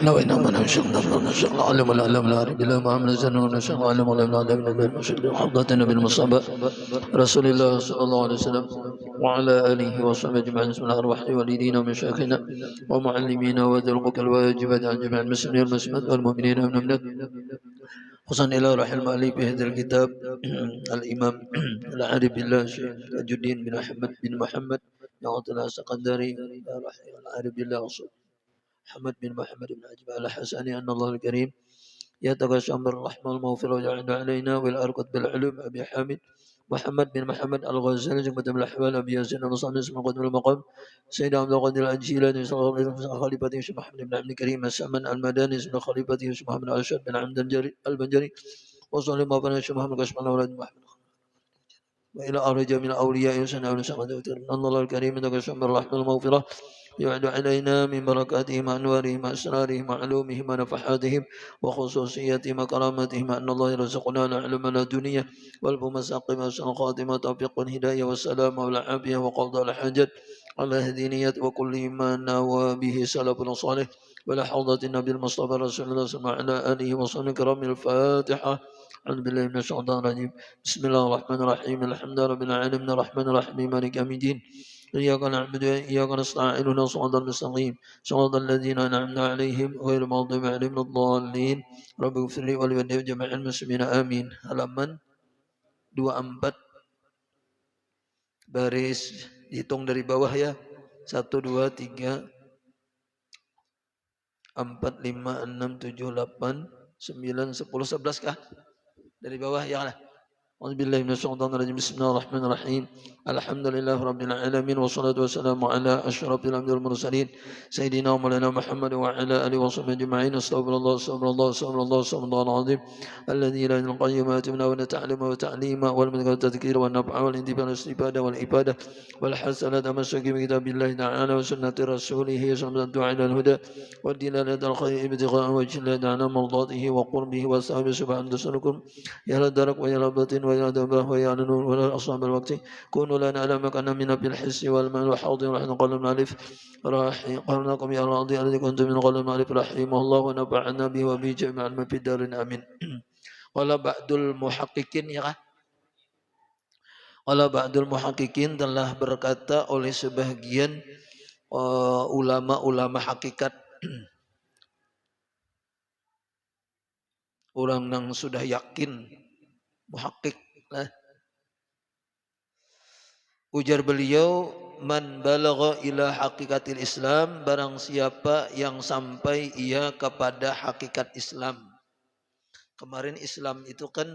نوينا من شغل شغل علم العلم لا رب لا ما من زنون شغل علم العلم لا رب لا مشهد حضرة النبي المصطفى رسول الله صلى الله عليه وسلم وعلى آله وصحبه أجمعين بسم الله الرحمن والدين ومشايخنا ومعلمينا وذرقك الواجبات عن جميع المسلمين والمسلمات والمؤمنين والمؤمنات خصوصا إلى روح المؤلف بهذا الكتاب الإمام العارف بالله الشيخ تاج الدين بن أحمد بن محمد يعطينا السقندري العارف بالله محمد بن محمد بن عجبة الحسني أن الله الكريم يتغشى بالرحمة المغفرة ويعين علينا والأرقد بالعلوم أبي حامد محمد بن محمد الغزالي مقدم الأحوال أبي ياسين المصعب اسم مقدم المقام سيد عبد القادر الجيلاني خليفته شيخ محمد بن عبد الكريم السمن المداني اسم خليفته شيخ محمد الأشهر بن عبد البنجري وصلى الله عليه شيخ محمد كشف الله محمد وإلى أرجى من الأولياء يسنى أن الله الكريم يتغشى بالرحمة المغفرة يعد علينا من بركاتهم أنوارهم أسرارهم علومهم ونفحاتهم وخصوصياتهم وكراماتهم أن الله يرزقنا العلم الدنيا والمساقم والخاتمة توفيق الهداية والسلام والعافية وقضاء الحاجات على هدينية وكل ما نوى به سلفنا صالح ولا حوضة النبي المصطفى رسول الله صلى الله عليه آله وصحبه الكرام الفاتحة أعوذ بالله من الشيطان الرجيم بسم الله الرحمن الرحيم الحمد لله رب العالمين الرحمن الرحيم مالك يوم الدين إياك نعبد وإياك نستعين اهدنا الصراط المستقيم صراط الذين أنعمنا عليهم غير المغضوب عليهم ولا الضالين رب اغفر لي ولوالدي وجميع المسلمين آمين halaman 24 baris hitung dari bawah ya 1 2 3 4 5 6 7 8 9 10 11 kah dari bawah ya lah. أعوذ بالله من الشيطان الرجيم بسم الله الرحمن الرحيم الحمد لله رب العالمين والصلاة والسلام على أشرف الأنبياء والمرسلين سيدنا ومولانا محمد وعلى آله وصحبه أجمعين استغفر الله استغفر الله استغفر الله استغفر الله العظيم الذي لا ينقيم يتمنى ونتعلم وتعليم والمدى والتذكير والنفع والانتفاع والاستفادة والإفادة والحسنة مسك بكتاب الله تعالى وسنة رسوله صلى الله عليه الهدى والدلالة الخير ابتغاء وجه الله تعالى مرضاته وقربه وسلم سبحانه تسألكم يا للدرك ويا للبطن ويا دبره ويا لنور ولا أصحاب الوقت كونوا لنا على مكان منا بالحس والمال وحوض ورحمة قال المعرف قالناكم يا راضي الذي كنتم من قال المعرف رحمه الله ونفعنا به وبه جميعا ما في الدارين آمين. Qala ba'dul muhaqqiqin ya kah? Qala ba'dul muhaqqiqin telah berkata oleh sebagian ulama-ulama hakikat orang yang sudah yakin muhakkik lah. Ujar beliau man balagha ila hakikatil Islam barang siapa yang sampai ia kepada hakikat Islam. Kemarin Islam itu kan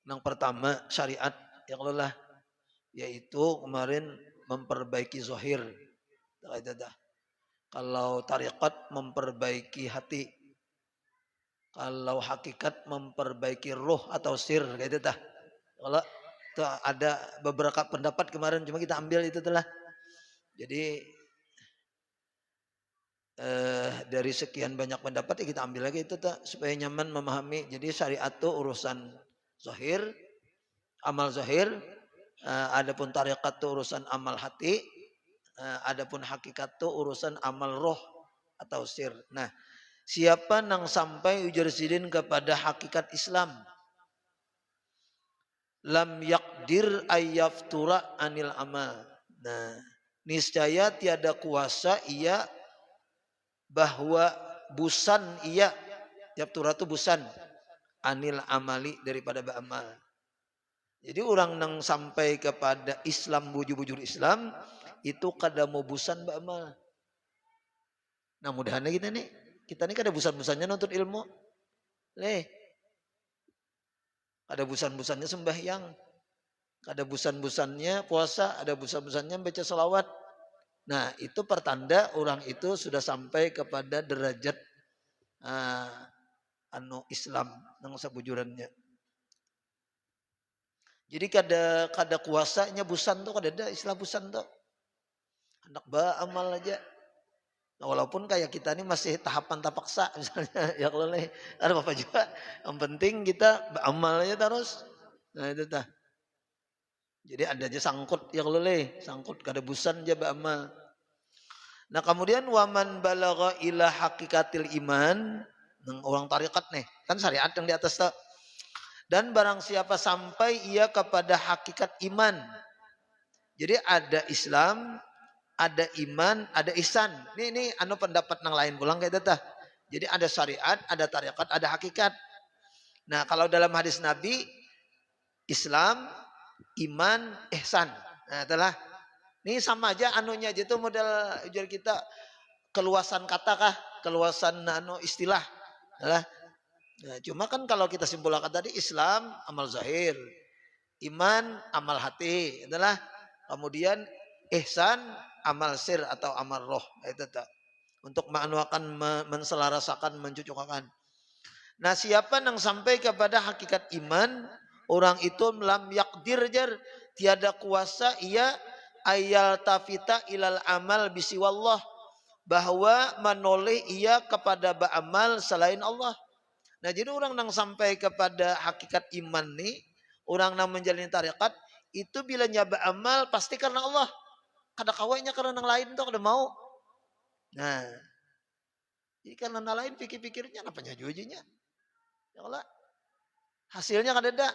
yang pertama syariat yang lelah yaitu kemarin memperbaiki zahir. Kalau tariqat memperbaiki hati. Kalau hakikat memperbaiki ruh atau sir gitu dah. Kalau itu ada beberapa pendapat kemarin cuma kita ambil itu telah. Jadi dari sekian banyak pendapat ya kita ambil lagi itu tak supaya nyaman memahami. Jadi syariat itu urusan zahir, amal zahir, adapun tariqat itu urusan amal hati, adapun hakikat itu urusan amal roh atau sir. Nah, siapa nang sampai ujar sidin kepada hakikat Islam lam yakdir ayyaftura anil amal. Nah, niscaya tiada kuasa ia bahwa busan ia yaftura itu busan anil amali daripada beramal. Jadi orang nang sampai kepada Islam bujur-bujur Islam itu kada mau busan beramal. Nah, mudahannya kita nih kada busan-busannya nuntut ilmu. Ada busan-busannya sembahyang. Ada busan-busannya puasa, ada busan-busannya baca selawat. Nah, itu pertanda orang itu sudah sampai kepada derajat Islam nang sabujurannya. Jadi kada kuasanya busan tuh kada ada istilah busan tuh. Hendak beramal aja. Nah, walaupun kayak kita ini masih tahapan tapaksa misalnya ya kalau ada apa juga. Yang penting kita beramal aja terus. Nah, itu tah. Jadi ada aja sangkut ya kalau sangkut kada busan aja beramal. Nah kemudian waman balagha ila hakikatil iman, orang tarikat nih, kan syariat yang di atas tak. Dan barang siapa sampai ia kepada hakikat iman. Jadi ada Islam, ada iman, ada ihsan. Ini anu pendapat yang lain pulang kayak itu. Jadi ada syariat, ada tarikat, ada hakikat. Nah kalau dalam hadis Nabi, Islam, iman, ihsan. Nah itulah. Ini sama aja anunya aja itu model ujar kita keluasan kata kah, keluasan anu istilah. Nah, cuma kan kalau kita simpulkan tadi Islam amal zahir, iman amal hati, itulah. Kemudian ihsan amal sir atau amal roh, itu tak. Untuk menganuakan, menselarasakan, mencucukkan. Nah, siapa yang sampai kepada hakikat iman, orang itu lam yakdir jar, tiada kuasa ia ayal tafita ilal amal bisiwallah, bahwa menoleh ia kepada beramal selain Allah. Nah jadi orang yang sampai kepada hakikat iman nih, orang yang menjalani tarekat itu bila nyaba amal pasti karena Allah. Kada kawainya karena yang lain tuh kada mau. Nah, jadi karena yang lain pikir-pikirnya apanya jujinya. Ya Allah, hasilnya kada ada.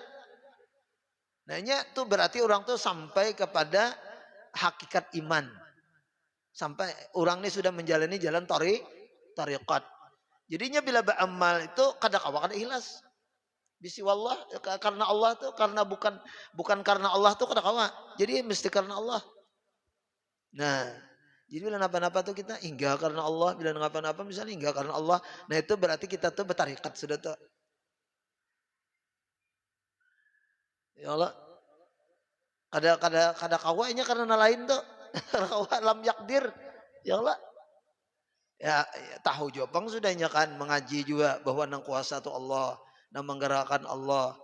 Nah ini tuh berarti orang tuh sampai kepada hakikat iman. Sampai orang ini sudah menjalani jalan tarikat. Jadinya bila beramal itu kada kawa kada ikhlas. Bisi wallah karena Allah tuh karena bukan karena Allah tuh kada kawa. Jadi mesti karena Allah. Nah, jadi bila napa-napa tuh kita hingga karena Allah, bila napa-napa misalnya hingga karena Allah. Nah itu berarti kita tuh bertarikat sudah tuh. Ya Allah, kada kawanya karena lain tuh. Kada kawa lam yakdir. Ya Allah. Ya, tahu jopang sudahnya kan mengaji juga bahwa nang kuasa tuh Allah, nang menggerakkan Allah,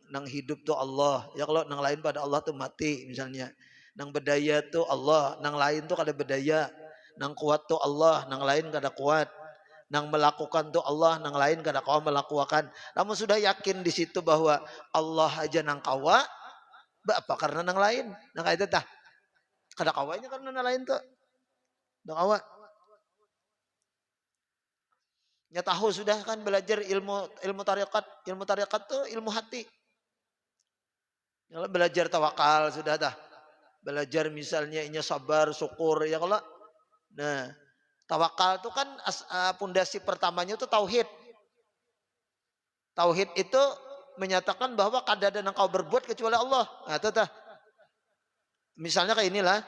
nang hidup tuh Allah. Ya kalau nang lain pada Allah tuh mati misalnya. Nang berdaya tuh Allah, nang lain tuh kada berdaya. Nang kuat tuh Allah, nang lain kada kuat. Nang melakukan tuh Allah, nang lain kada kawa melakukan. Namun sudah yakin di situ bahwa Allah aja nang kawa, apa karena nang lain? Nang itu tah. Kada kawanya karena nang lain tuh. Nang kawa. Ya tahu sudah kan belajar ilmu tarikat tuh ilmu hati. Ya, belajar tawakal sudah dah. Belajar misalnya ini sabar, syukur ya kalau. Nah, tawakal itu kan pondasi pertamanya itu tauhid. Tauhid itu menyatakan bahwa kada ada yang kau berbuat kecuali Allah. Nah, itu dah. Misalnya kayak inilah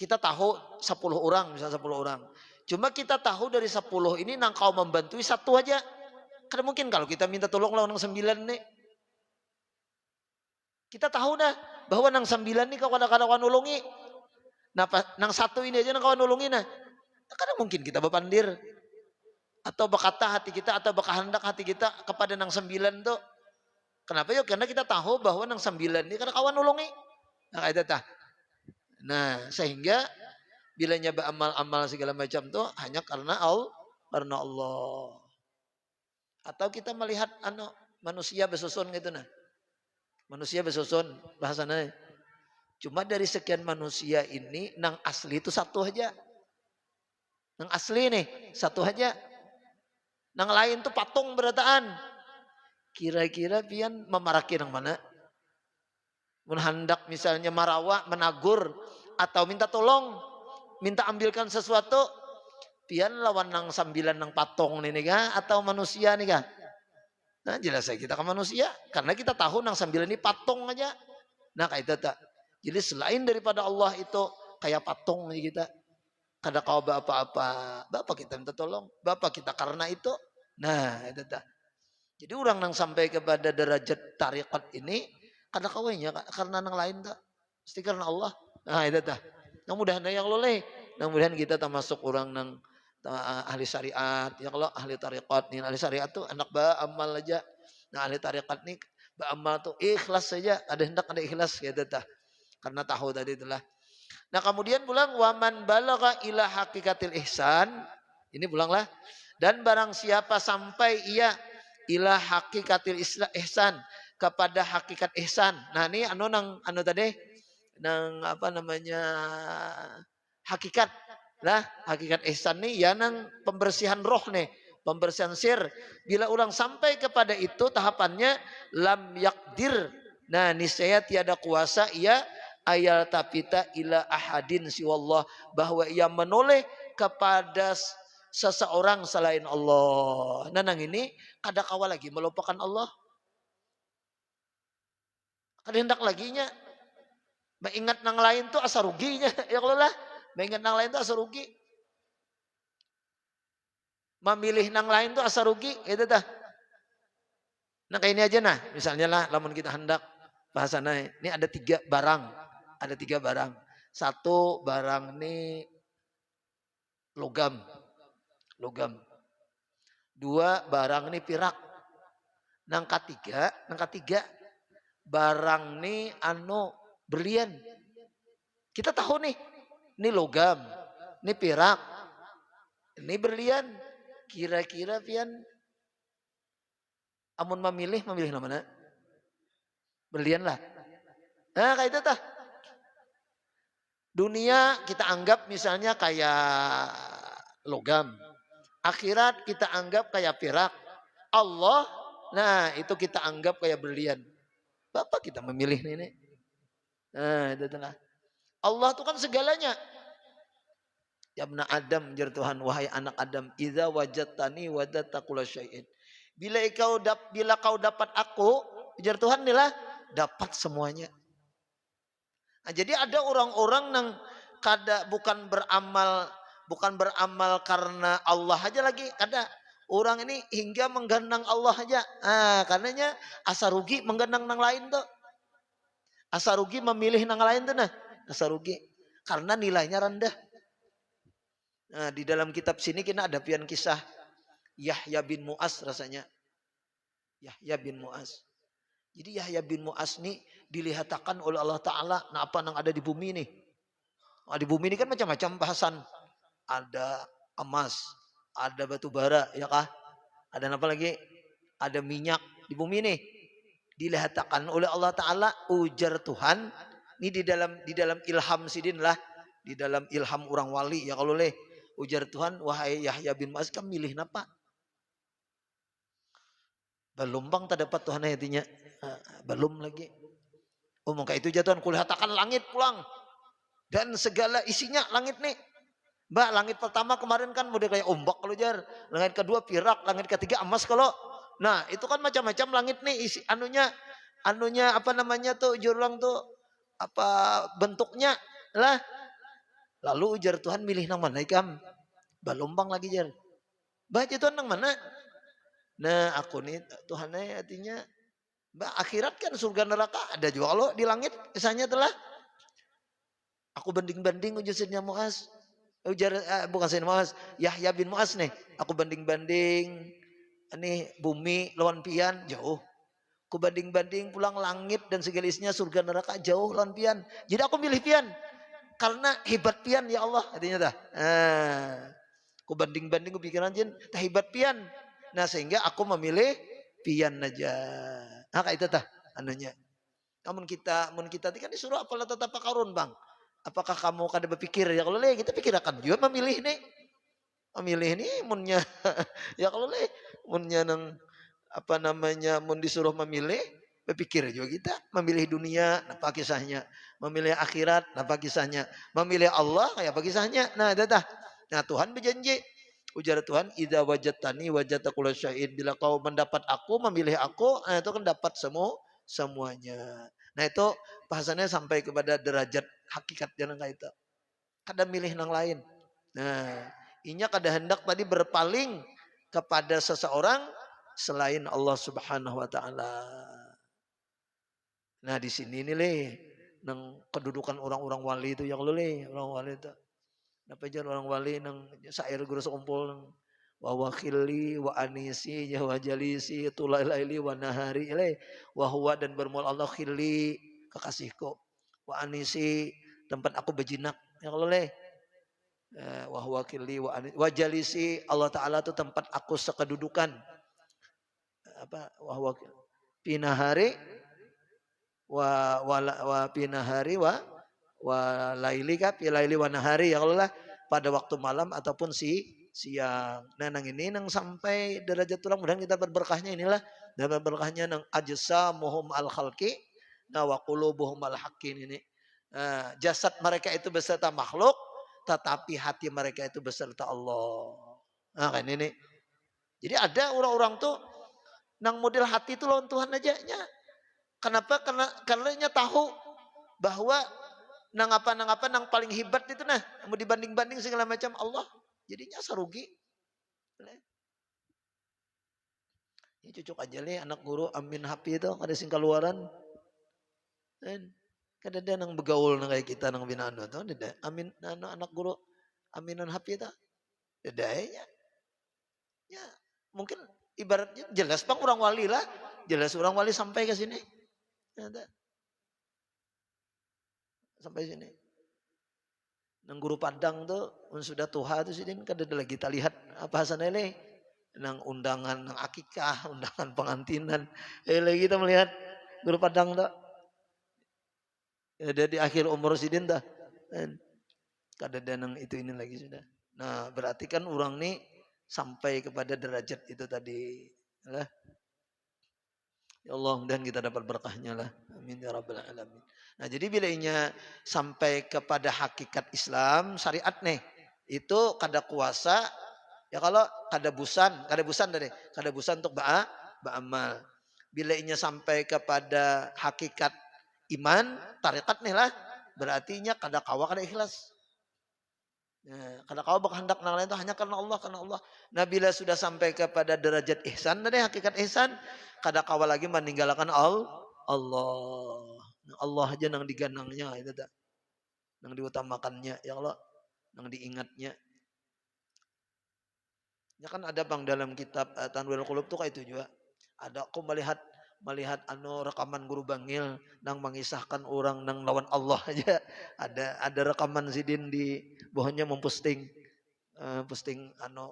kita tahu 10 orang, misalnya 10 orang. Cuma kita tahu dari 10 ini nang kau membantu satu aja. Karena mungkin kalau kita minta tolong lawan nang 9 nih. Kita tahu dah bahwa nang 9 nih kau kadang-kadang nulungi. Nah, nang satu ini aja nang kau nulungi nah. Kadang mungkin kita berpandir. Atau berkata hati kita atau berkehendak hati kita kepada nang 9 tuh. Kenapa ya? Karena kita tahu bahwa nang 9 ini kadang kawan nulungi. Nah, itu tah. Nah, sehingga bila nyaba amal-amal segala macam tuh hanya karena Allah. Atau kita melihat manusia bersusun gitu nah. Manusia bersusun bahasanya. Cuma dari sekian manusia ini nang asli itu satu aja. Nang asli nih satu aja. Nang lain tuh patung berataan. Kira-kira pian memaraki nang mana? Hendak misalnya marawa, menagur atau minta tolong, minta ambilkan sesuatu, pian lawan nang 9 nang patung nih kah atau manusia nih kah? Nah jelas saya kita ke manusia karena kita tahu nang 9 ini patung aja. Nah kayak itu tak. Jadi selain daripada Allah itu kayak patung nih kita. Kada kau apa-apa, bapak kita minta tolong, bapak kita karena itu. Nah itu tak. Jadi orang nang sampai kepada derajat tarikat ini kada kawainya karena nang lain tak. Mesti karena Allah. Nah itu tak. Nah mudah-mudahan yang loleh. Nah mudah-mudahan kita termasuk orang nang ahli syariat. Ya kalau ahli tarikat nih ahli syariat tuh anak amal aja. Nah ahli tarikat nih amal tuh ikhlas saja. Ada hendak ada ikhlas gitu tak. Karena tahu tadi itulah. Nah kemudian pulang waman balagha ila hakikatil ihsan. Ini pulanglah. Dan barang siapa sampai ia ila hakikatil ihsan kepada hakikat ihsan. Nah ini anu tadi nang apa namanya hakikat lah, hakikat ihsan nih ya nang pembersihan roh nih, pembersihan sir. Bila orang sampai kepada itu tahapannya lam yakdir. Nah, niscaya tiada kuasa ia ayal tapita ila ahadin siwallah, bahwa ia menoleh kepada seseorang selain Allah. Nah, nang ini kada kawa lagi melupakan Allah. Kada hendak lagi nya mengingat nang lain tuh asa ruginya. Ya kalau lah, mengingat nang lain tuh asa rugi. Memilih nang lain tuh asa rugi, itu dah. Nah kayak ini aja nah, misalnya lah, lamun kita hendak bahasana, ini ada 3 barang, ada 3 barang. Satu barang ini logam, logam. 2 barang ini pirak. Nang ketiga barang ini berlian. Kita tahu nih, ini logam, ini pirak, ini berlian. Kira-kira pian amun memilih mana? Berlian lah. Nah kayak itu tah. Dunia kita anggap misalnya kayak logam. Akhirat kita anggap kayak pirak. Allah, nah itu kita anggap kayak berlian. Bapak kita memilih ini. Nah itu telah. Allah itu kan segalanya. Ya ibna Adam, jar Tuhan, wahai anak Adam, idza wajadtani wajadta kulla syai'in. Bila kau dapat aku, jar Tuhan inilah dapat semuanya. Nah, jadi ada orang-orang yang bukan beramal karena Allah aja lagi, kada. Orang ini hingga menggandang Allah aja. Ah, karenanya asa rugi menggandang nang lain tuh. Asa rugi memilih nang lain tuh nah. Asa rugi karena nilainya rendah. Nah, di dalam kitab sini kita ada pian kisah Yahya bin Mu'az rasanya. Yahya bin Mu'az. Jadi Yahya bin Mu'az ini dilihatkan oleh Allah Ta'ala nah apa yang ada di bumi ini. Nah, di bumi ini kan macam-macam bahasan. Ada emas, ada batu bara, ya kah? Ada apa lagi? Ada minyak di bumi ini. Dilihatkan oleh Allah Ta'ala, ujar Tuhan. Ini di dalam ilham sidin lah. Di dalam ilham orang wali ya kalau leh. Ujar Tuhan, wahai Yahya bin Mu'az, kamu milih napa? Belum bang tak dapat Tuhan ayatinya. Belum lagi. Omong kayak itu jatuhan kulihatakan langit pulang. Dan segala isinya langit nih. Mbak, langit pertama kemarin kan model kayak ombak kalau jar. Langit kedua pirak, langit ketiga emas kalau. Nah, itu kan macam-macam langit nih isi anunya apa namanya tuh jurang tuh apa bentuknya lah. Lalu ujar Tuhan milih nang mana ikam? Balombang lagi jar. Baca Tuhan nang mana? Nah, aku nih Tuhannya artinya akhirat kan surga neraka ada juga lo di langit misalnya telah. Aku banding-banding ujar Sayyidina Mu'az. Bukan Sayyidina Mu'az, Yahya bin Mu'az nih. Aku banding-banding ini bumi lawan pian jauh. Aku banding-banding pulang langit dan segala isinya surga neraka jauh lawan pian. Jadi aku milih pian. Karena hebat pian ya Allah artinya dah. Aku banding-banding aku pikiran jen tah hebat pian. Nah sehingga aku memilih pian aja. Nah kayak itu tah anunya. Namun kita kan disuruh apalah tetap karun bang. Apakah kamu kada berpikir ya kalau leh kita pikirkan juga memilih nih. Memilih nih munnya ya kalau leh munnya nang apa namanya mun disuruh memilih berpikir juga kita memilih dunia apa kisahnya, memilih akhirat apa kisahnya, memilih Allah ya apa kisahnya. Nah dah. Nah Tuhan berjanji, ujar Tuhan, idza wajadtani wajadta kulla syai'in, bila kau mendapat aku, memilih aku, nah itu kan dapat semuanya. Nah itu bahasannya sampai kepada derajat hakikat jangan kayak itu. Kada milih nang lain. Nah, inya kada hendak tadi berpaling kepada seseorang selain Allah Subhanahu wa taala. Nah, di sini nih leh nang kedudukan orang-orang wali itu yang leh, orang wali itu. Apa aja orang wali nang sair guru sekumpul nang wa wakhili wa anisi wa jalisi tulaili wa nahari ilai wa huwa dan bermul Allah khili kekasihku wa anisi tempat aku berjinak ya Allah leh wa huwa khili wa jalisi Allah taala itu tempat aku sekedudukan apa wa huwa pinahari wa pinahari wa wa laili ka fi laili wa nahari, ya Allah pada waktu malam ataupun siang. Nah nang ini nang sampai derajat tulang, mudah kita berberkahnya inilah, dapat berkahnya nang ajsamuhum al khalqi nah wa qulubuhum al haqqin ini. Nah, jasad mereka itu beserta makhluk, tetapi hati mereka itu beserta Allah. Nah kan ini. Jadi ada orang-orang tuh nang model hati itu lawan Tuhan aja nya. Kenapa? Karena tahu bahwa nang apa nang paling hebat itu nah mau dibanding-banding segala macam Allah. Jadinya sarugi. Ini cucuk aja nih anak guru Amin Hapi itu ada sing keluaran. Kan ada nang begaul nang kayak kita nang binano tuh ada Amin anak guru Aminan Hapi itu. Ada ya. Ya, mungkin ibaratnya jelas Bang orang wali lah. Jelas orang wali sampai ke sini. Ada. Sampai sini. Nang guru Padang tuh sudah tuha tuh sini kan ada lagi kita lihat apa hasannya nih. Nang undangan nang akikah, undangan pengantinan. Lagi kita melihat guru Padang tuh. Ada di akhir umur sidin dah. Kada nang itu ini lagi sudah. Nah, berarti kan orang nih sampai kepada derajat itu tadi. Lah. Ya Allah, dan kita dapat berkahnya lah. Amin ya rabbal alamin. Nah, jadi bila inya sampai kepada hakikat Islam, syariat nih, itu kada kuasa. Ya kalau kada busan tadi, kada busan untuk ba'amal. Bila inya sampai kepada hakikat iman, tarikat nih lah, berarti inya kada kawa kada ikhlas. Nah, kada kawa berkehendak nang lain itu hanya karena Allah. Nah, bila sudah sampai kepada derajat ihsan tadi, hakikat ihsan, kada kawa lagi meninggalkan Allah. Allah aja nang diganangnya itu tak. Nang diutamakannya, ya Allah, nang diingatnya. Ya kan ada Bang dalam kitab Tanwirul Qulub tuh kayak itu juga. Ada aku melihat rekaman guru Bangil nang mengisahkan orang nang lawan Allah aja. Ada rekaman Zidin di bawahnya memposting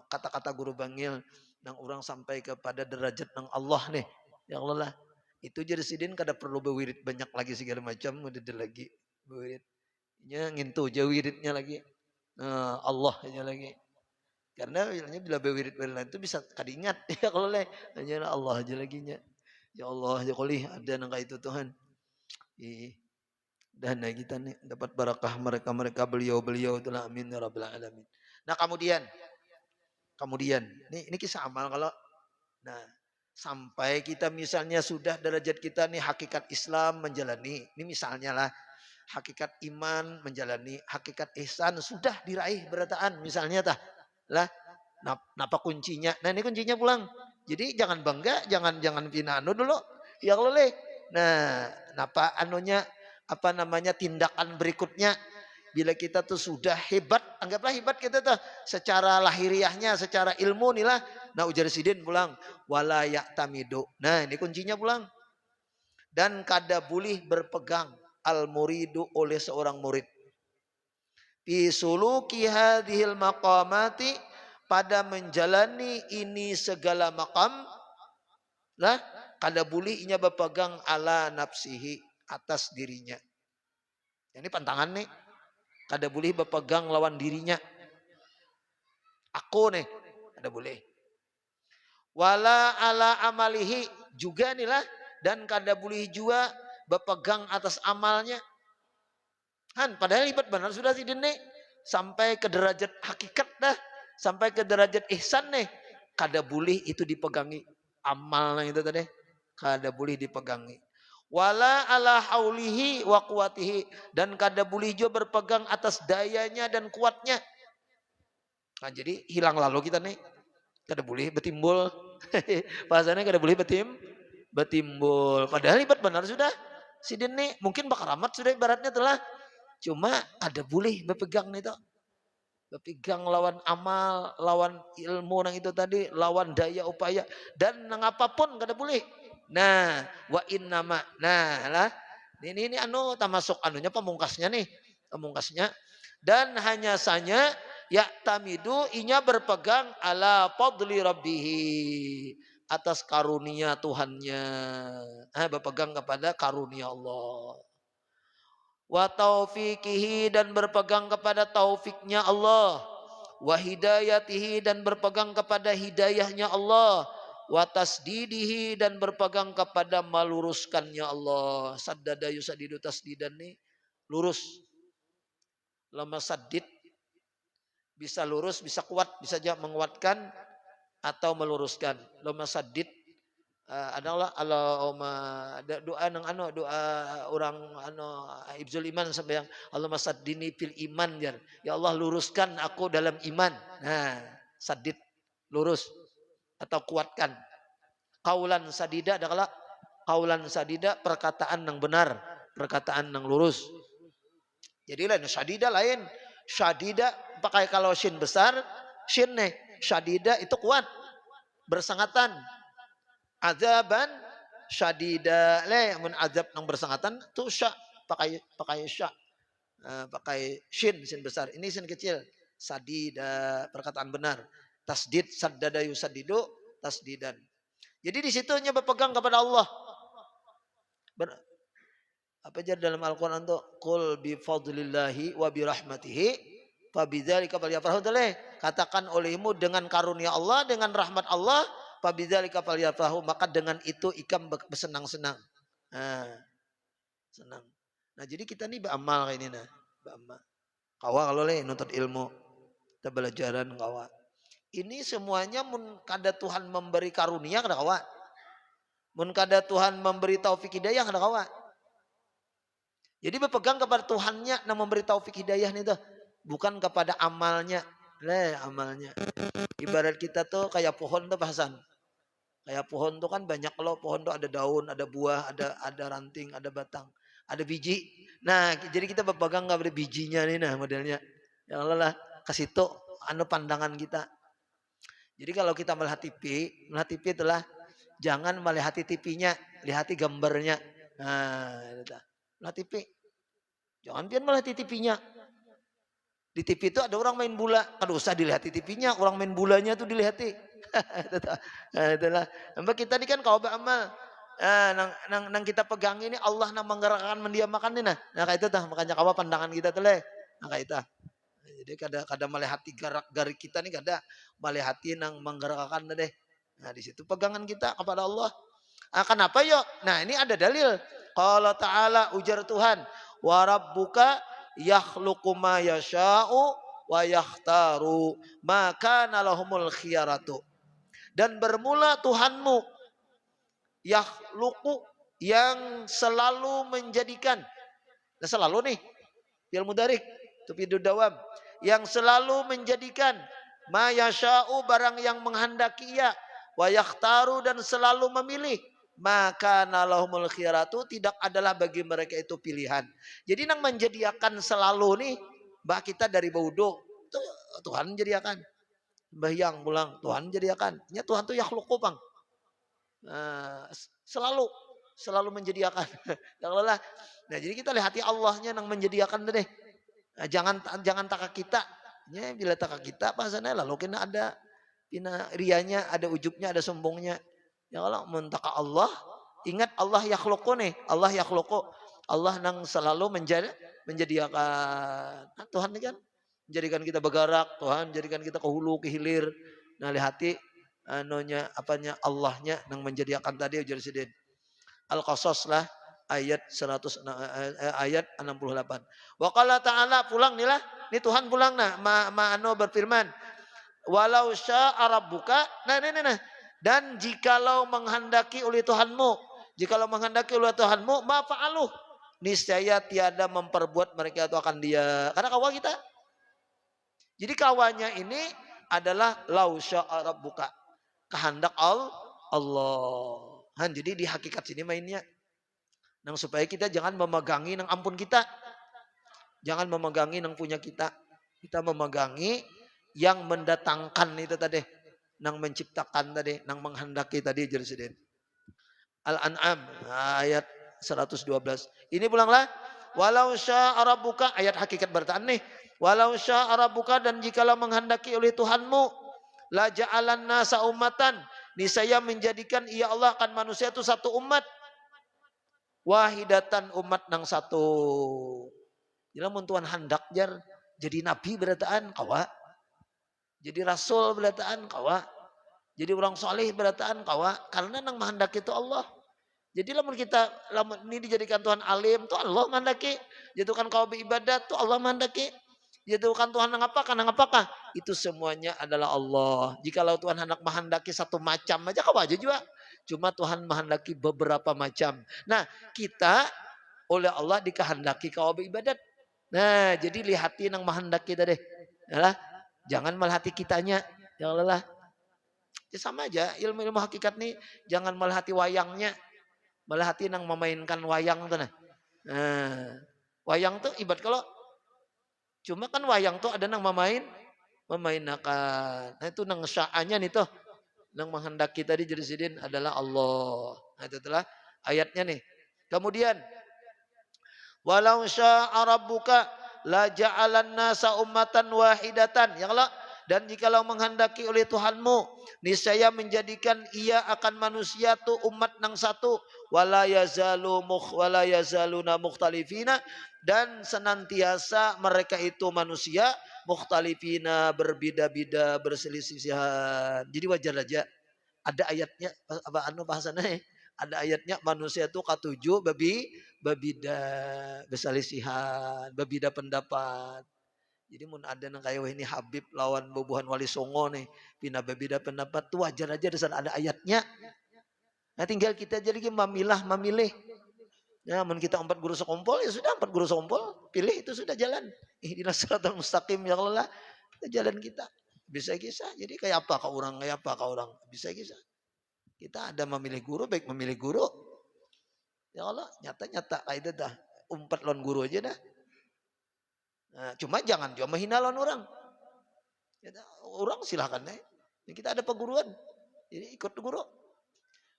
kata-kata guru Bangil nang orang sampai kepada derajat nang Allah nih. Ya Allah lah. Itu jadi Sidin kada perlu berwirid banyak lagi segala macam udah lagi berwirid. Nya ngintu aja wiridnya lagi. Allah aja lagi. Karena bila berwirid lain itu bisa kada ingat ya kalau hanya Allah aja lagi nya. Ya Allah ya kali ada nang kayak itu Tuhan. Dan kita nih dapat barakah mereka beliau itulah amin ya rabbal alamin. Nah kemudian ini kisah amal kalau nah sampai kita misalnya sudah derajat kita nih hakikat Islam menjalani ini misalnya lah hakikat iman menjalani hakikat ihsan sudah diraih berataan misalnya tah lah napa kuncinya nah ini kuncinya pulang jadi jangan bangga jangan pinano dulu ya Allah nah napa anunya apa namanya tindakan berikutnya bila kita tuh sudah hebat anggaplah hebat kita tuh secara lahiriahnya secara ilmu nih lah nah ujar Sidin pulang wala ya'tamidu nah ini kuncinya pulang dan kada boleh berpegang al muridu oleh seorang murid fi suluki hadhil maqamati pada menjalani ini segala maqam lah kada boleh inya berpegang ala nafsihi atas dirinya ini pantangan nih kada boleh berpegang lawan dirinya aku nih kada boleh wala ala amalihi juga nih lah dan kada boleh juga berpegang atas amalnya kan padahal hebat benar sudah si nih sampai ke derajat hakikat dah sampai ke derajat ihsan nih kada boleh itu dipegangi amalnya itu tadi kada boleh dipegangi wala ala haulihi wa quwatihi dan kada boleh juga berpegang atas dayanya dan kuatnya nah jadi hilang lalu kita nih kada boleh betimbul bahasanya kada boleh betimbul padahal hebat benar sudah Sidin nih mungkin bakaramat sudah ibaratnya telah cuma kada boleh berpegang itu berpegang lawan amal lawan ilmu nang itu tadi lawan daya upaya dan nang apapun kada boleh nah wa innama nah lah ini termasuk anunya pamungkasnya dan hanya saja ya tamidu inya berpegang ala fadli rabbihi atas karunia Tuhannya berpegang kepada karunia Allah wa taufiqihi dan berpegang kepada taufiknya Allah, wa hidayatihi dan berpegang kepada hidayahnya Allah, wa tasdidihi dan berpegang kepada meluruskannya Allah. Saddada yusadidu tasdidan nih lurus. Lama saddid bisa lurus, bisa kuat, bisa aja menguatkan atau meluruskan. Lama saddid adalah Allahumma doa nang doa orang ibzul iman sampai yang Allahumma saddini fil iman ya Allah luruskan aku dalam iman. Nah, sadid lurus atau kuatkan. Kaulan sadida adalah kaulan sadida perkataan yang benar, perkataan yang lurus. Jadi lain sadida lain. Sadida pakai kalau shin besar, shin nih sadida itu kuat, bersangatan. Azaban syadida mun azab yang bersangatan tuh sya pakai sya pakai shin besar, ini shin kecil. Sadida perkataan benar, tasdid saddada yusaddidu tasdidan. Jadi di situnya berpegang kepada Allah. Apa aja dalam Al-Qur'an tuh qul bi fadlillahi wa bi rahmatihi fa bidzalika falyafrahu. Katakan olehmu dengan karunia Allah, dengan rahmat Allah, fabidzalika falyafrahu, maka dengan itu ikam bersenang-senang. Nah, senang. Nah, jadi kita nih beramal kayak ini nah, beramal. Kawa kalau le nuntut ilmu, kita belajaran kawa. Ini semuanya mun kada Tuhan memberi karunia kada kawa. Mun kada Tuhan memberi taufik hidayah kada kawa. Jadi berpegang kepada Tuhannya yang memberi taufik hidayah nih tuh, bukan kepada amalnya. Amalnya. Ibarat kita tuh kayak pohon tuh bahasan. Kayak pohon tuh kan banyak loh, pohon tuh ada daun, ada buah, ada ranting, ada batang, ada biji. Nah, jadi kita berpegang kepada bijinya nih nah modelnya. Ya Allah lah, ke situ pandangan kita. Jadi kalau kita melihat TV itulah jangan melihat TV-nya, lihat gambarnya. Nah, itu. Melihat TV. Jangan biar melihat TV-nya. Di TV itu ada orang main bola, kan usah dilihat di TV-nya, orang main bolanya tuh dilihati. Itulah. Mbak kita ini kan kau beramal. Nang kita pegang ini Allah nang menggerakkan mendiamakan ini nah. Nah kayak itu tah makanya kau pandangan kita tuh le. Nah kayak itu. Jadi kada melihati garik kita nih kada melihati nang menggerakkan deh. Nah di situ pegangan kita kepada Allah. Kenapa yuk? Nah ini ada dalil. Qala ta'ala ujar Tuhan, wa rabbuka yakhluqu ma yasha'u wa yakhtaru maka nalahumul khiyaratu. Dan bermula Tuhanmu yakhluqu yang selalu menjadikan. Nah selalu nih fi'il mudhari' tufidud dawam yang selalu menjadikan ma yasha'u barang yang menghendaki ia wa yakhtaru dan selalu memilih maka nalahumul khiyaratu tidak adalah bagi mereka itu pilihan. Jadi nang menjadikan selalu nih mbak kita dari baudo itu Tuhan menjadikan. Bahyang pulang Tuhan menjadikan. Ya Tuhan tuh yakhluqu bang. Selalu menjadikan. Nah jadi kita lihati Allahnya nang menjadikan deh. Nah, jangan taka kita. Ya bila taka kita bahasanya lalu kena ada rianya, ada ujubnya, ada sombongnya. Ya kalau mentaka Allah, ingat Allah yakhluqu nih, Allah yakhluqu. Allah nang selalu menjadikan. Nah, Tuhan ini kan menjadikan kita bergerak, Tuhan menjadikan kita ke hulu, ke hilir. Nah, lihati Allahnya nang menjadikan tadi ujar sidin. Al-Qasas lah ayat 68. Wa qala ta'ala pulang nih lah, ini Tuhan pulang nah, berfirman, walau syaa rabbuka, nah. Dan jikalau menghendaki oleh Tuhanmu, ma fa'aluh, niscaya tiada memperbuat mereka itu akan dia. Karena kawan kita. Jadi kawannya ini adalah lau syaa rabbuka, kehendak Allah. Jadi di hakikat sini mainnya. Nang supaya kita jangan memegangi nang ampun kita. Jangan memegangi nang punya kita. Kita memegangi yang mendatangkan itu tadi. Nang menciptakan tadi, nang menghendaki tadi Jerusalem. Al-An'am ayat 112. Ini pulanglah walau syaa rabbuka ayat hakikat bertaan nih. Walau syaa rabbuka dan jikalau menghendaki oleh Tuhanmu la ja'alan nasa ummatan, niscaya menjadikan ia Allah akan manusia itu satu umat. Wahidatan umat nang satu. Jadi lamun Tuhan hendak jar jadi nabi berataan kawa, jadi rasul berataan kawa, jadi orang soleh berataan kawa, karena nang menghendak itu Allah. Jadi lamun ini dijadikan Tuhan alim tuh Allah menghendaki, jatuhkan kau beribadat tuh Allah menghendaki. Jatuhkan Tuhan nang apakah itu semuanya adalah Allah. Jikalau Tuhan hendak menghendaki satu macam aja kau aja juga. Cuma Tuhan menghendaki beberapa macam. Nah, kita oleh Allah dikehendaki kau beribadat. Nah, jadi lihati nang menghendaki kita deh. Yalah, jangan melihati kitanya. Ya Allah lah. Ya sama aja ilmu-ilmu hakikat nih, jangan melihati wayangnya. Melihati nang memainkan wayang tuh nah. Wayang tuh ibarat kalau cuma kan wayang tuh ada nang memainkan. Nah itu nang sya'anya nih tuh. Nang menghendaki tadi jerisidin adalah Allah. Nah itu itulah ayatnya nih. Kemudian walau sya'a rabbuka la ja'alan nasa ummatan wahidatan. Ya Allah, dan jikalau menghendaki oleh Tuhanmu, niscaya menjadikan ia akan manusia tu umat nang satu, wala yazaluna mukhtalifina, dan senantiasa mereka itu manusia mukhtalifina, berbeda-beda, berselisih-selisihan. Jadi wajar aja ada ayatnya apa bahasanya? Ada ayatnya manusia itu katujuh babida berselisihan, babida pendapat. Jadi mun ada nang kayak ini Habib lawan bobohan Wali Songo nih, pindah babida pendapat tuh wajar aja dasar ada ayatnya. Nah tinggal kita jadi memilih. Ya, mun kita 4 guru sekompol ya sudah 4 guru sekompol, pilih itu sudah jalan. Ihdinas siratal mustaqim ya Allah, jalan kita. Bisa kisah. Jadi kayak apa kau orang, bisa kisah. Kita ada memilih guru, baik memilih guru. Ya Allah, nyata-nyata kayak itu dah. Umpat lawan guru aja dah. Nah, cuma jangan juga menghina lawan orang. Ya, orang silahkan deh. Kita ada peguruan. Jadi ikut guru.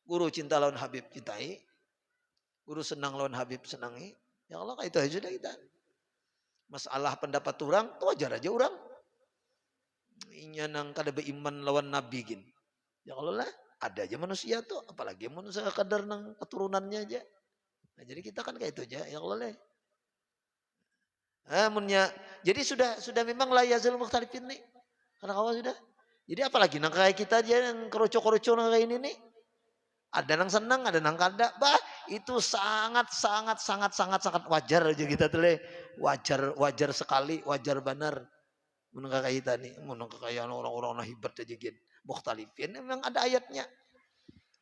Guru cinta lawan Habib cintai. Guru senang lawan Habib senangi. Ya Allah kayak itu aja sudah kita. Masalah pendapat orang, tuh wajar aja orang. Inya nang kada beriman lawan Nabi gin. Ya Allah lah, ada aja manusia tuh. Apalagi manusia kadar nang keturunannya aja. Nah, jadi kita kan kayak itu aja. Ya Allah lah. Jadi sudah memang la yazal mukhtalifin nih. Karena kawan sudah. Jadi apalagi nang kayak kita aja yang kerucu-kerucu nang kayak ini nih. Ada nang senang, ada nang kada. Itu sangat wajar aja kita tuh. Wajar sekali, wajar benar. Menengah kayak kita nih, menengah kayak orang-orang hebat aja gitu. Mukhtalifin memang ada ayatnya.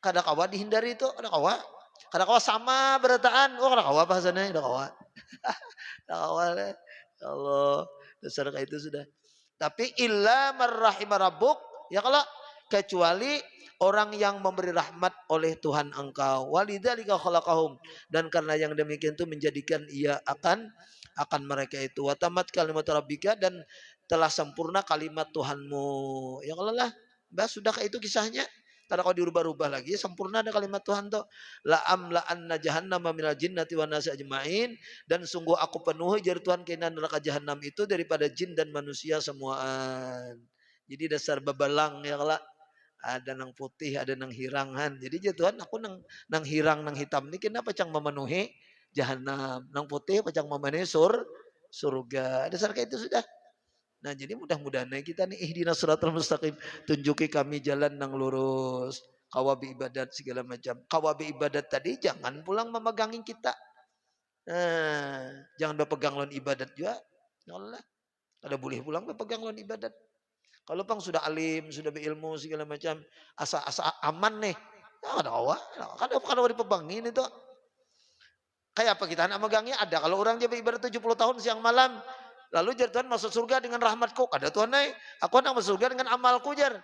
Kada kawa dihindari itu, ada kawa. Kada kawa sama berataan. Kada kawa bahasanya, kada kawa. Awalnya Allah dasar kayak itu sudah. Tapi illa marrahimah rabbuk, ya kalau kecuali orang yang memberi rahmat oleh Tuhan engkau. Walidzalika khalaqahum, dan karena yang demikian itu menjadikan ia akan mereka itu. Wa tamat kalimat rabbika, dan telah sempurna kalimat Tuhanmu. Ya Allah lah, sudah kayak itu kisahnya. Karena kalau dirubah-rubah lagi sempurna ada kalimat Tuhan tuh. La amla'anna jahannama minal jinnati wan nasi ajma'in, dan sungguh aku penuhi jar Tuhan kena neraka jahanam itu daripada jin dan manusia semuaan. Jadi dasar babalang ya kalau ada nang putih, ada nang hirangan. Jadi jar Tuhan aku nang hirang nang hitam ini kenapa cang memenuhi jahanam, nang putih pacang memenuhi surga. Dasar kayak itu sudah. Nah jadi mudah-mudahan kita nih ihdinas siratal mustaqim, tunjuki kami jalan nang lurus. Kawabi ibadat segala macam. Kawabi ibadat tadi jangan pulang memegangin kita. Jangan berpegang lawan ibadat juga. Ya Allah. Kada boleh pulang berpegang lawan ibadat. Kalau pang sudah alim, sudah berilmu segala macam, asa aman nih. Ya ada awak. Kada dipegangin itu. Kayak apa kita nak megangnya ada. Kalau orang dia beribadat 70 tahun siang malam, lalu jar Tuhan masuk surga dengan rahmatku. Ada Tuhan naik. Aku nak masuk surga dengan amalku jar.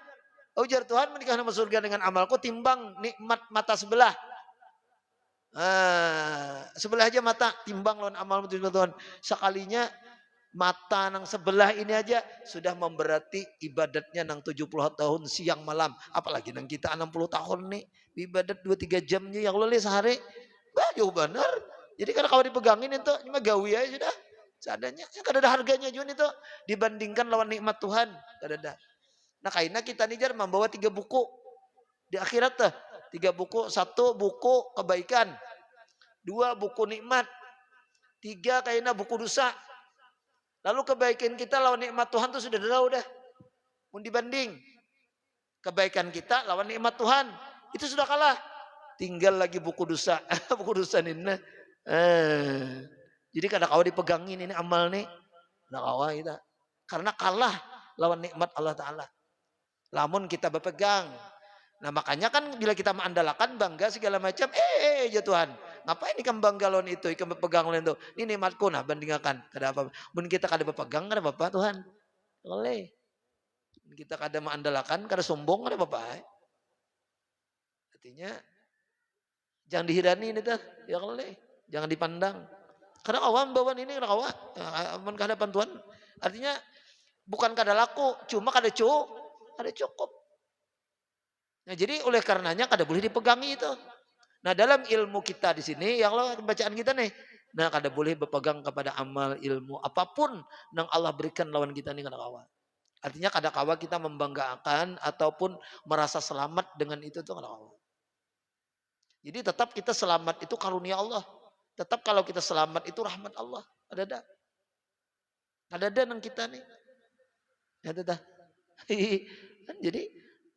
Oh jar Tuhan menikah masuk surga dengan amalku timbang nikmat mata sebelah. Sebelah aja mata timbang lawan amalmu Tuhan. Sekalinya mata nang sebelah ini aja sudah memberati ibadatnya nang 70 tahun siang malam. Apalagi nang kita 60 tahun nih ibadat 2-3 jamnya yang loleh sehari. Jauh benar. Jadi kalau dipegangin itu cuma gawi aja sudah. Seadanya, ya kada ada harganya juga itu dibandingkan lawan nikmat Tuhan, kada ada. Nah kaina kita nih jar membawa 3 buku di akhirat tuh, 3 buku, 1 buku kebaikan, 2 buku nikmat, 3 kaina buku dosa. Lalu kebaikan kita lawan nikmat Tuhan itu sudah jauh dah. Mau dibanding kebaikan kita lawan nikmat Tuhan itu sudah kalah. Tinggal lagi buku dosa, buku dosa ini. Jadi kadang kau dipegangin ini amal nih, kadang kau kita karena kalah lawan nikmat Allah Taala. Lamun kita berpegang. Nah makanya kan bila kita mengandalkan bangga segala macam, ya Tuhan, ngapain ikan bangga lawan itu, ikan berpegang lawan itu, ini nikmatku nah bandingkan, kada apa, mungkin kita kada berpegang kada apa Tuhan, boleh, kita kada mengandalkan, kada sombong kada apa, artinya jangan dihirani ini tuh, ya boleh, jangan dipandang, karena awam bawaan ini kada awam, aman kehadapan Tuhan, artinya bukan kada laku, cuma kada cukup. Nah, jadi oleh karenanya kada boleh dipegangi itu. Nah, dalam ilmu kita di sini yang Allah bacaan kita nih. Nah, kada boleh berpegang kepada amal ilmu apapun yang Allah berikan lawan kita nih kada kawa. Artinya kada kawa kita membanggakan ataupun merasa selamat dengan itu tuh kada kawa. Jadi tetap kita selamat itu karunia Allah. Tetap kalau kita selamat itu rahmat Allah. Ada nang kita nih. Ada.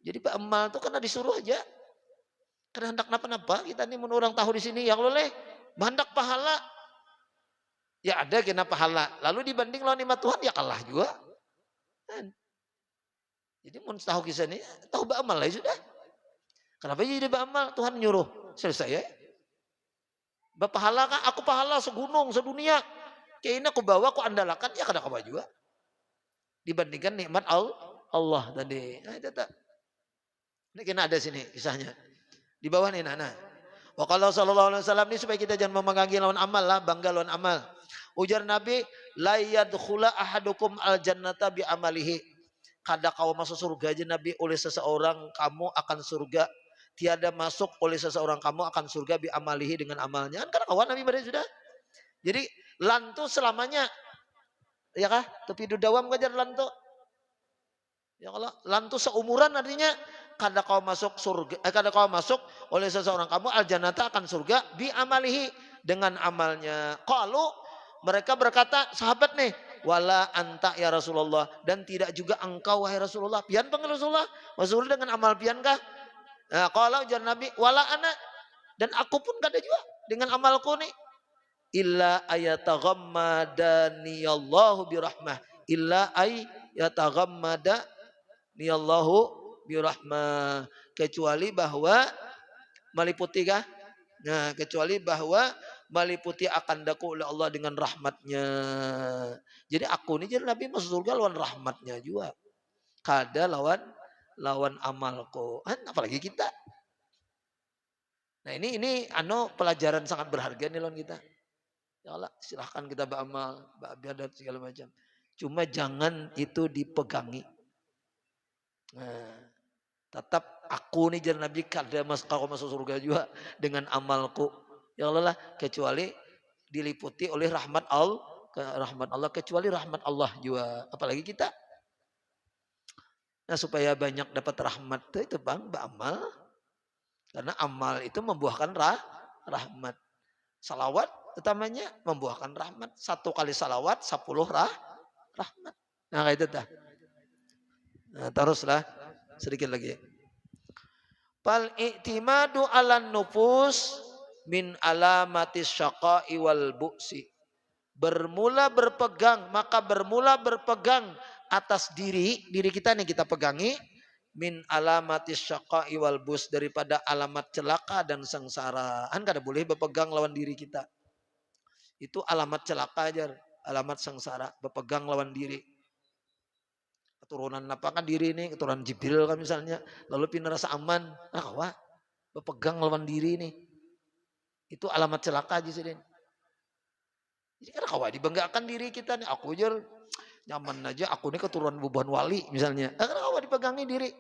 Jadi Pak Amal itu karena disuruh aja. Karena hendak napa-napa kita nih menurut orang tahu di sini yang boleh hendak pahala. Ya ada kena pahala. Lalu dibanding lawan nikmat Tuhan ya kalah juga. Jadi mun tahu kisah ini tahu Pak Amal lah sudah. Kenapa jadi Pak Amal? Tuhan nyuruh. Selesai ya. Bapahala kah? Aku pahala segunung, sedunia. Kayak ini aku bawa, aku andalkan ya kada kawa juga. Dibandingkan nikmat Allah tadi. Nah, itu tak. Ini kena ada sini kisahnya. Di bawah nih Nana. Wa qala sallallahu alaihi wasallam ini supaya kita jangan memegangi lawan amal lah, bangga lawan amal. Ujar Nabi, la yadkhula ahadukum al jannata bi amalihi. Kada kau masuk surga aja Nabi oleh seseorang kamu akan surga. Tiada masuk oleh seseorang kamu akan surga bi amalihi dengan amalnya. Kan karena kawan Nabi pada sudah. Jadi lantu selamanya. Ya kah? Tapi dudawam kajar lantu. Ya Allah, lantu seumuran artinya kada kau masuk surga, kada kau masuk oleh seseorang kamu al jannata akan surga bi amalihi dengan amalnya. Kalau mereka berkata sahabat nih, wala anta ya Rasulullah dan tidak juga engkau wahai Rasulullah. Pian panggil Rasulullah, masuk dengan amal pian kah? Nah, kalau ujar Nabi wala ana dan aku pun kada juga dengan amalku nih. Illa ayataghammadani Allahu birahmah. Illa ayataghammada ni Allahu birahmah, kecuali bahwa meliputi kah? Nah, kecuali bahwa meliputi akan daku oleh Allah dengan rahmatnya. Jadi aku ini jadi Nabi masuk surga lawan rahmatnya juga. Kada lawan amalku. Apalagi kita. Nah, ini pelajaran sangat berharga nih lawan kita. Ya Allah, silahkan kita beramal, beribadat segala macam. Cuma jangan itu dipegangi. Nah, tetap aku nih jangan Nabi kada kau masuk surga juga dengan amalku. Ya Allah lah, kecuali diliputi oleh rahmat Allah, kecuali rahmat Allah juga. Apalagi kita. Nah, supaya banyak dapat rahmat itu bang, beramal. Karena amal itu membuahkan rahmat. Salawat utamanya membuahkan rahmat. 1 kali salawat 10 rahmat. Nah kayak itu dah. Nah, teruslah sedikit lagi. Fal i'timadu 'alan nufus min alamatis syaqa'i wal bu'si. Bermula berpegang atas diri kita nih kita pegangi min alamatis syaqa'i wal bus daripada alamat celaka dan sengsara. Kada boleh berpegang lawan diri kita. Itu alamat celaka aja, alamat sengsara, berpegang lawan diri. Keturunan apa kan diri ini, keturunan Jibril kan misalnya, lalu pindah rasa aman, kawa, berpegang lawan diri ini. Itu alamat celaka aja sih. Jadi kan kawa dibanggakan diri kita nih, aku aja nyaman aja, aku ini keturunan bubuhan wali misalnya. Kan kawa dipegangi diri.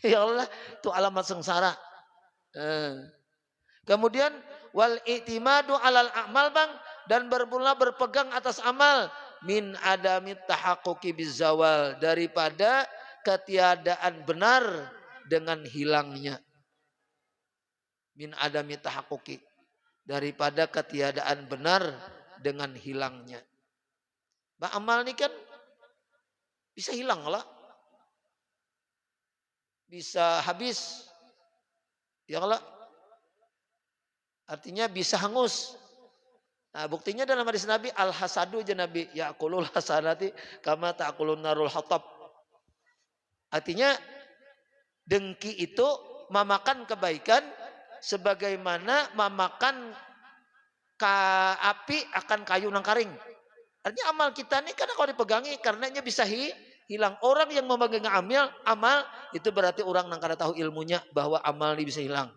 Ya Allah, itu alamat sengsara. Kemudian wal i'timadu alal a'mal bang, dan bermula berpegang atas amal min adamit tahaqquqi bizawal, daripada ketiadaan benar dengan hilangnya. Min adamit tahaqquqi, daripada ketiadaan benar dengan hilangnya. Bah amal ini kan bisa hilang lah. Bisa habis. Ya kalau artinya bisa hangus. Nah, buktinya dalam hadis Nabi al-hasadu aja Nabi yaqulul hasanati kama ta'kulun narul hatab. Artinya dengki itu memakan kebaikan sebagaimana memakan api akan kayu nang karing. Artinya amal kita ini karena kalau dipegangi karenanya bisa hilang. Orang yang memegang amal itu berarti orang nang kada tahu ilmunya bahwa amal ini bisa hilang.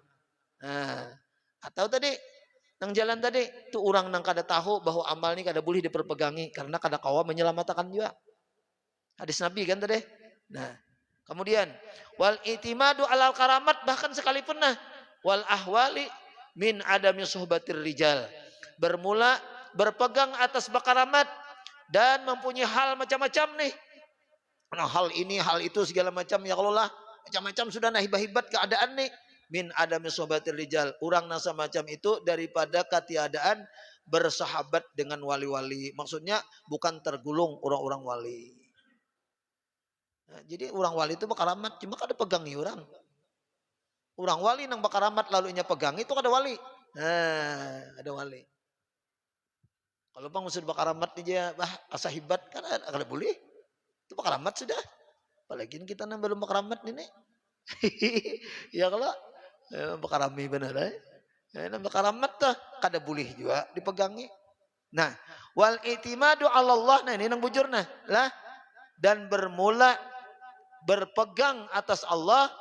Nah, atau tadi nang jalan tadi tu orang nang kada tahu bahwa amal ini kada boleh diperpegangi karena kada kawa menyelamatkan juga. Hadis Nabi kan tadi. Nah, kemudian wal itimadu alal karamat bahkan sekalipun nah wal ahwali min adami suhbatir rijal. Bermula berpegang atas bakaramat dan mempunyai hal macam-macam nih. Nah, hal ini, hal itu segala macam ya Allah macam-macam sudah nah hibat keadaan nih. Min adami suhbatir rijal. Orang nasa macam itu daripada ketiadaan bersahabat dengan wali-wali. Maksudnya bukan tergulung orang-orang wali. Nah, jadi orang wali itu bakaramat cuma kada pegangi orang. Orang wali nang bakaramat lalunya pegang itu kada wali. Nah, ada wali. Kalau bang usul bakaramat dia asa hebat kan kada boleh. Itu bakaramat sudah. Apalagi kita nang belum bakaramat ini. Ya kalau bakarami benar nang bakaramat tuh kada boleh juga dipegangi. Nah, wal itimadu 'ala Allah nah ini nang bujur nah. Lah dan bermula berpegang atas Allah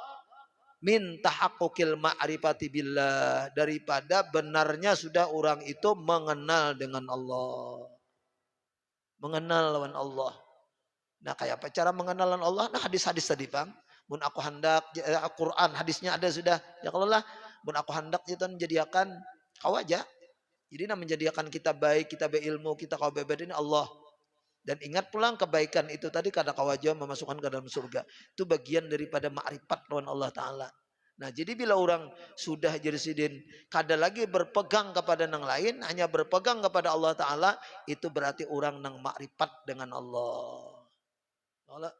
min tahaqqukil ma'rifati billah daripada benarnya sudah orang itu mengenal dengan Allah. Mengenal lawan Allah. Nah, kayak apa cara mengenal lawan Allah? Nah, hadis-hadis tadi, Bang. Mun aku hendak Al-Qur'an hadisnya ada sudah. Ya kalau lah mun aku hendak itu menjadikan kau aja. Jadi nah menjadikan kita baik, kita berilmu, kita kau bebed ini Allah. Dan ingat pulang kebaikan itu tadi kada kau aja memasukkan ke dalam surga. Itu bagian daripada ma'rifat lawan Allah Ta'ala. Nah, jadi bila orang sudah jadi sidin, kada lagi berpegang kepada nang lain, hanya berpegang kepada Allah Ta'ala, itu berarti orang nang makrifat dengan Allah. Allah.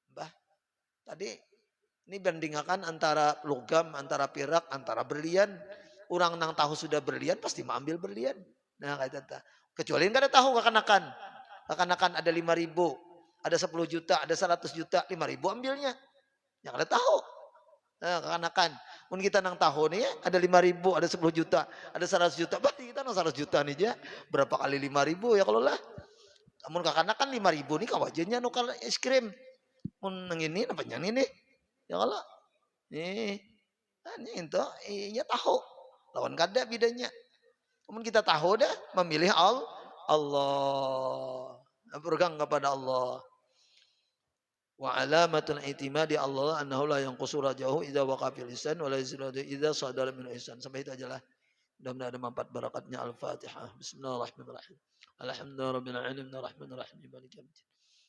Bah, tadi ini bandingkan antara logam, antara perak, antara berlian. Orang nang tahu sudah berlian, pasti mau ambil berlian. Nah, kata kecuali kada tahu kekanakan. Kekanakan ada 5.000, ada 10 juta, ada 100 juta, 5.000 ambilnya. Yang kada tahu. Nah, kekanakan. Mun kita nang tahu nih ada 5.000, ada 10 juta, ada 100 juta. Berarti kita nang 100 juta nih aja. Berapa kali 5.000 ya kalau lah. Mun kekanakan 5.000 nih kawajannya nukal es krim. Mun nang ini napanya nih. Ya kalau. Nih. Nah, ini itu iya tahu. Lawan kada bedanya. Mun kita tahu dah memilih Allah. Berpegang kepada Allah. Wa alamatul i'timadi Allah annahu la yanqusu rajahu idza waqa fil lisan wa la yazulu idza sadara min ihsan. Sampai itu aja lah. Mudah-mudahan ada manfaat barakatnya. Al-Fatihah. Bismillahirrahmanirrahim. Alhamdulillahirabbil alamin arrahmanir rahim maliki yaumiddin.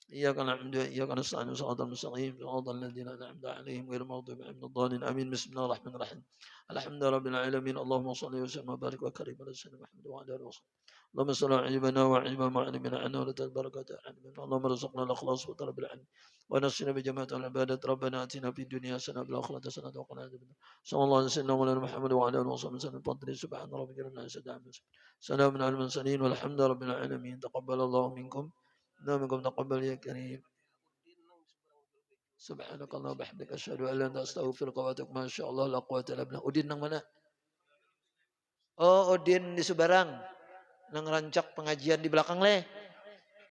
Iyyaka na'budu wa iyyaka nasta'in shiratal mustaqim shiratal ladzina an'amta 'alaihim ghairil maghdubi 'alaihim waladdallin. Amin. Bismillahirrahmanirrahim. Alhamdulillahirabbil alamin. Allahumma shalli wa sallim wa barik wa karim ala sayyidina Muhammad wa ala alihi wa sahbihi. اللهم صل على عبادنا وعلم معلمنا عنا ولا البركات علمنا اللهم ارزقنا الاخلاص وطلب العلم ونصرنا بجماعه العبادات ربنا اتنا في الدنيا حسنه وفي الاخره حسنه وقنا عذاب النار صلى الله عليه وسلم على محمد وعلى اله وصحبه وسلم فضل سبحان ربك رب العزه عما يصفون سلام على المرسلين والحمد لله رب العالمين تقبل الله منكم منكم تقبل يا كريم سبحانك اللهم وبحمدك اشهد ان لا اله الا انت استغفرك واتوب ما شاء الله لا قوه الا بالله. Udin nang mana? Oh, Udin di Subarang. Nang rancak pengajian di belakang leh.